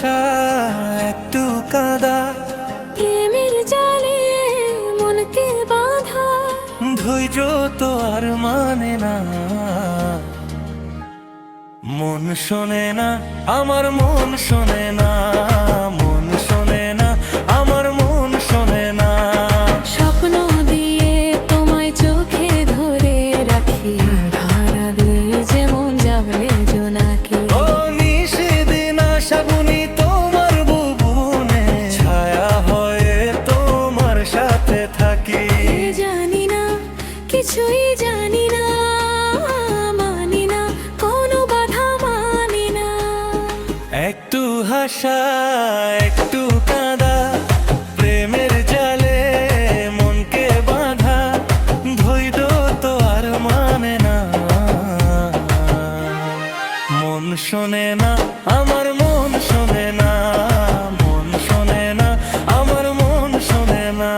হাসা একটু কাঁদা, প্রেমের জালে মনকে বাঁধা, ধৈর্য তো আর মানে না। মন শোনে না, আমার মন শোনে না, মন শোনে না, আমার মন শোনে না। স্বপ্ন দিয়ে তোমায় চোখে ধরে রাখি, ভাড়া দিয়ে যেমন যাবে জোনাকি। ও নিষেদিন আশা বুনি তোমার বুবুনে, ছায়া হয়ে তোমার সাথে থাকি। জানি না, কিছুই জানি না, মানি না, কোনো বাধা মানি না। একটু হাসা একটু কাঁদা, প্রেমের জালে মনকে বাঁধা, ধৈর্য তো আর মানে না। মন শোনে না, আমার মন শোনে না, মন শোনে না, আমার মন শোনে না।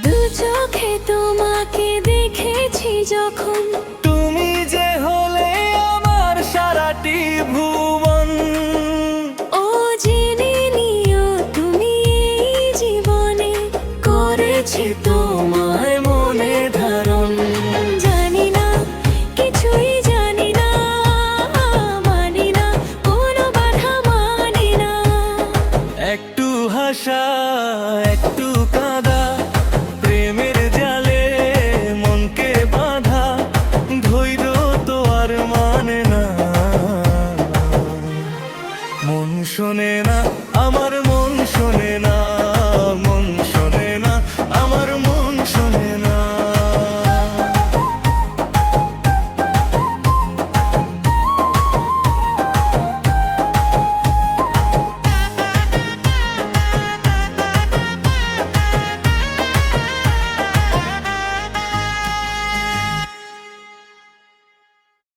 দু চোখে তোমাকে দেখেছি যখন,